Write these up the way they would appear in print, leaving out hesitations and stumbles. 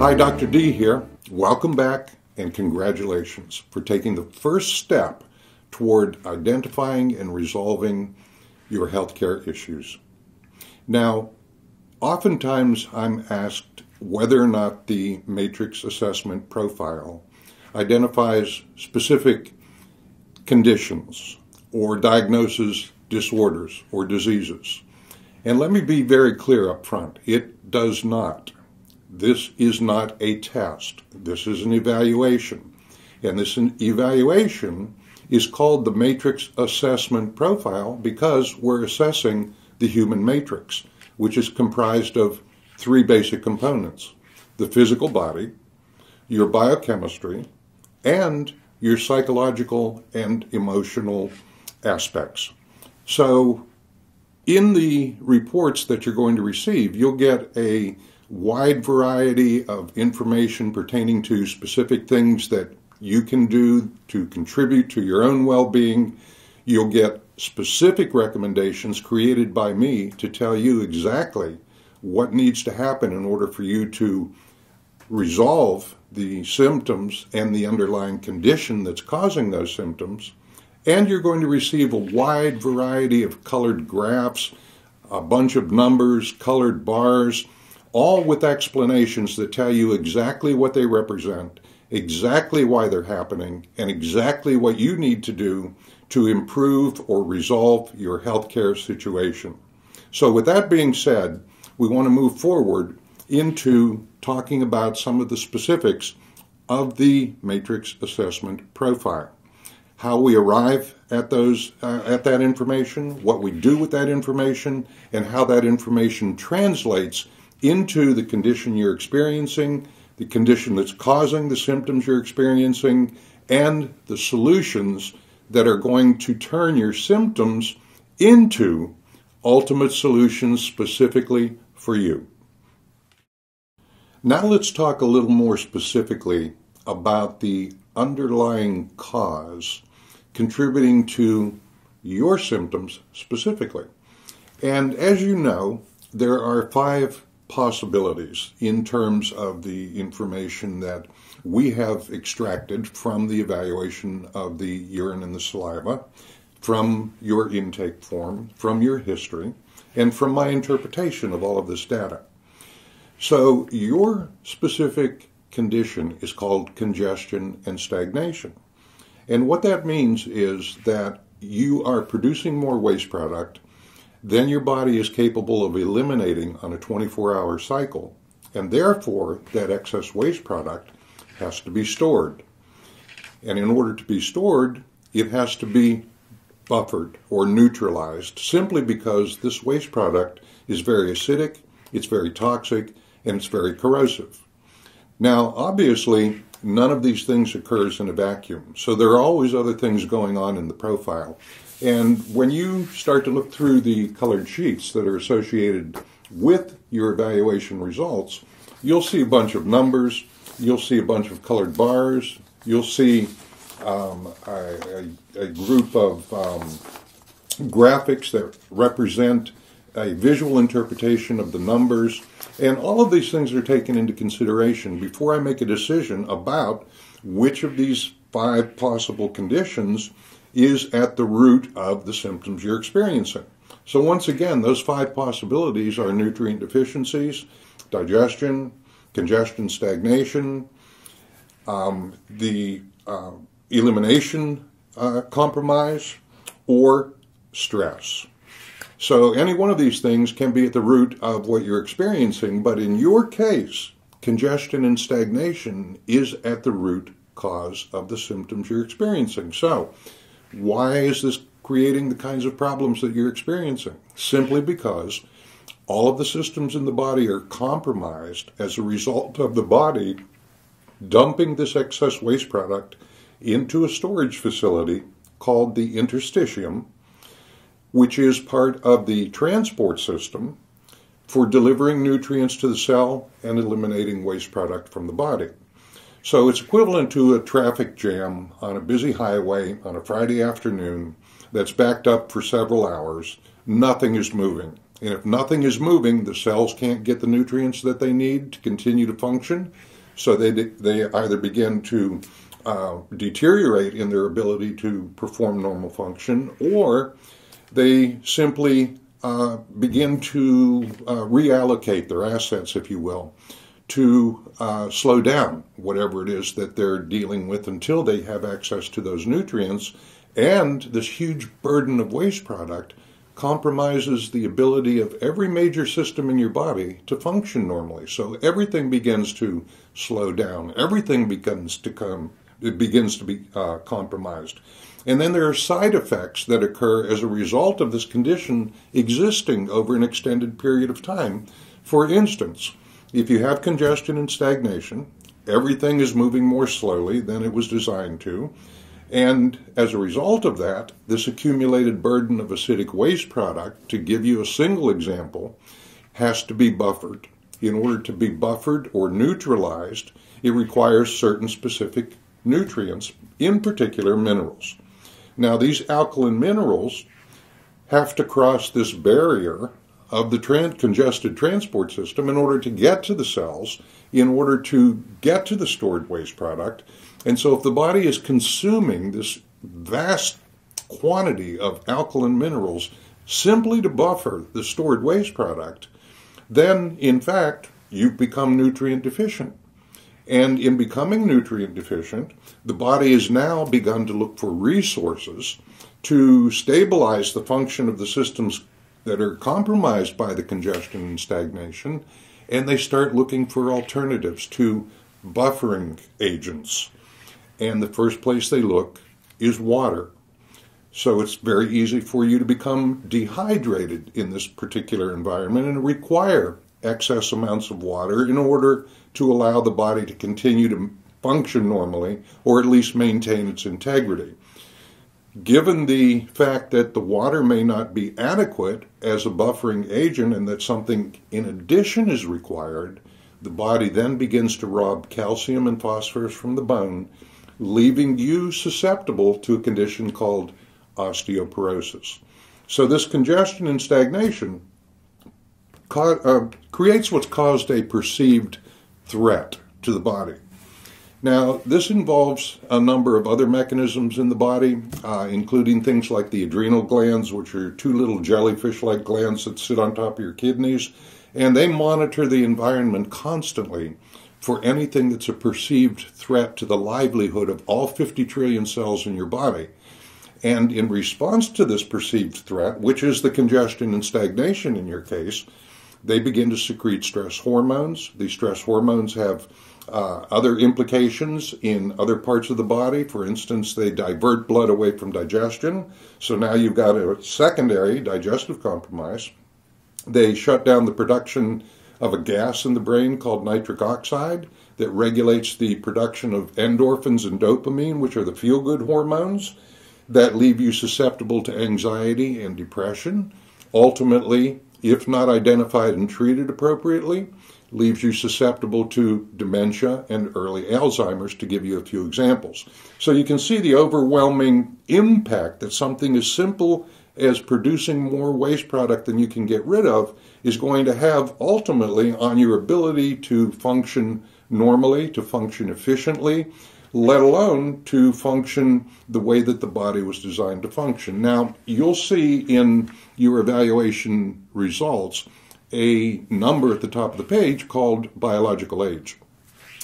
Hi, Dr. D here. Welcome back and congratulations for taking the first step toward identifying and resolving your healthcare issues. Now, oftentimes I'm asked whether or not the matrix assessment profile identifies specific conditions or diagnoses disorders or diseases. And let me be very clear up front, it does not. This is not a test. This is an evaluation. And this evaluation is called the matrix assessment profile because we're assessing the human matrix, which is comprised of three basic components: the physical body, your biochemistry, and your psychological and emotional aspects. So in the reports that you're going to receive, you'll get a wide variety of information pertaining to specific things that you can do to contribute to your own well-being. You'll get specific recommendations created by me to tell you exactly what needs to happen in order for you to resolve the symptoms and the underlying condition that's causing those symptoms. And you're going to receive a wide variety of colored graphs, a bunch of numbers, colored bars, all with explanations that tell you exactly what they represent, exactly why they're happening, and exactly what you need to do to improve or resolve your healthcare situation. So with that being said, we want to move forward into talking about some of the specifics of the matrix assessment profile. How we arrive at that information, what we do with that information, and how that information translates into the condition you're experiencing, the condition that's causing the symptoms you're experiencing, and the solutions that are going to turn your symptoms into ultimate solutions specifically for you. Now let's talk a little more specifically about the underlying cause contributing to your symptoms specifically. And as you know, there are 5 possibilities in terms of the information that we have extracted from the evaluation of the urine and the saliva, from your intake form, from your history, and from my interpretation of all of this data. So your specific condition is called congestion and stagnation. And what that means is that you are producing more waste product than your body is capable of eliminating on a 24-hour cycle, and therefore that excess waste product has to be stored. And in order to be stored, it has to be buffered or neutralized, simply because this waste product is very acidic, it's very toxic, and it's very corrosive. Now, obviously, none of these things occurs in a vacuum, so there are always other things going on in the profile. And when you start to look through the colored sheets that are associated with your evaluation results, you'll see a bunch of numbers, you'll see a bunch of colored bars, you'll see a group of graphics that represent a visual interpretation of the numbers, and all of these things are taken into consideration before I make a decision about which of these 5 possible conditions is at the root of the symptoms you're experiencing. So once again, those 5 possibilities are nutrient deficiencies, digestion, congestion stagnation, the elimination compromise, or stress. So any one of these things can be at the root of what you're experiencing, but in your case, congestion and stagnation is at the root cause of the symptoms you're experiencing. So why is this creating the kinds of problems that you're experiencing? Simply because all of the systems in the body are compromised as a result of the body dumping this excess waste product into a storage facility called the interstitium, which is part of the transport system for delivering nutrients to the cell and eliminating waste product from the body. So it's equivalent to a traffic jam on a busy highway on a Friday afternoon that's backed up for several hours. Nothing is moving. And if nothing is moving, the cells can't get the nutrients that they need to continue to function. So they either begin to deteriorate in their ability to perform normal function, or they simply begin to reallocate their assets, if you will, to slow down whatever it is that they're dealing with until they have access to those nutrients. And this huge burden of waste product compromises the ability of every major system in your body to function normally. So everything begins to slow down. Everything begins to be compromised. And then there are side effects that occur as a result of this condition existing over an extended period of time. For instance, if you have congestion and stagnation, everything is moving more slowly than it was designed to. And as a result of that, this accumulated burden of acidic waste product, to give you a single example, has to be buffered. In order to be buffered or neutralized, it requires certain specific nutrients, in particular minerals. Now, these alkaline minerals have to cross this barrier of the congested transport system in order to get to the cells, in order to get to the stored waste product. And so if the body is consuming this vast quantity of alkaline minerals simply to buffer the stored waste product, then in fact you've become nutrient deficient. And in becoming nutrient deficient, the body has now begun to look for resources to stabilize the function of the systems that are compromised by the congestion and stagnation, and they start looking for alternatives to buffering agents. And the first place they look is water. So it's very easy for you to become dehydrated in this particular environment and require excess amounts of water in order to allow the body to continue to function normally, or at least maintain its integrity. Given the fact that the water may not be adequate as a buffering agent and that something in addition is required, the body then begins to rob calcium and phosphorus from the bone, leaving you susceptible to a condition called osteoporosis. So this congestion and stagnation creates what's caused a perceived threat to the body. Now, this involves a number of other mechanisms in the body, including things like the adrenal glands, which are two little jellyfish-like glands that sit on top of your kidneys, and they monitor the environment constantly for anything that's a perceived threat to the livelihood of all 50 trillion cells in your body. And in response to this perceived threat, which is the congestion and stagnation in your case, they begin to secrete stress hormones. These stress hormones have other implications in other parts of the body. For instance, they divert blood away from digestion. So now you've got a secondary digestive compromise. They shut down the production of a gas in the brain called nitric oxide that regulates the production of endorphins and dopamine, which are the feel-good hormones that leave you susceptible to anxiety and depression. Ultimately, if not identified and treated appropriately, leaves you susceptible to dementia and early Alzheimer's, to give you a few examples. So you can see the overwhelming impact that something as simple as producing more waste product than you can get rid of is going to have ultimately on your ability to function normally, to function efficiently, let alone to function the way that the body was designed to function. Now, you'll see in your evaluation results a number at the top of the page called biological age.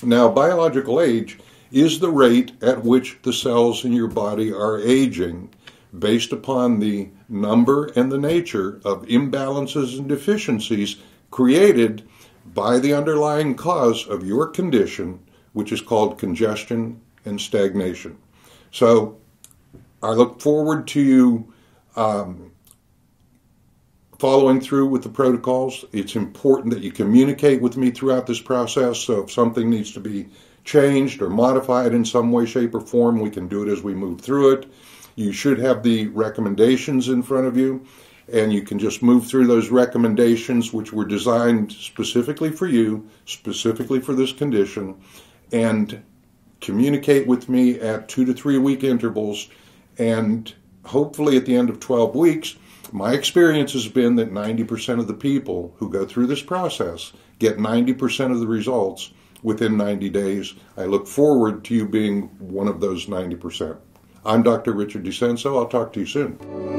Now, biological age is the rate at which the cells in your body are aging based upon the number and the nature of imbalances and deficiencies created by the underlying cause of your condition, which is called congestion and stagnation. So I look forward to you following through with the protocols. It's important that you communicate with me throughout this process, so if something needs to be changed or modified in some way, shape, or form, we can do it as we move through it. You should have the recommendations in front of you, and you can just move through those recommendations, which were designed specifically for you, specifically for this condition, and communicate with me at 2 to 3 week intervals. And hopefully at the end of 12 weeks, my experience has been that 90% of the people who go through this process get 90% of the results within 90 days. I look forward to you being one of those 90%. I'm Dr. Richard DeCenso. I'll talk to you soon.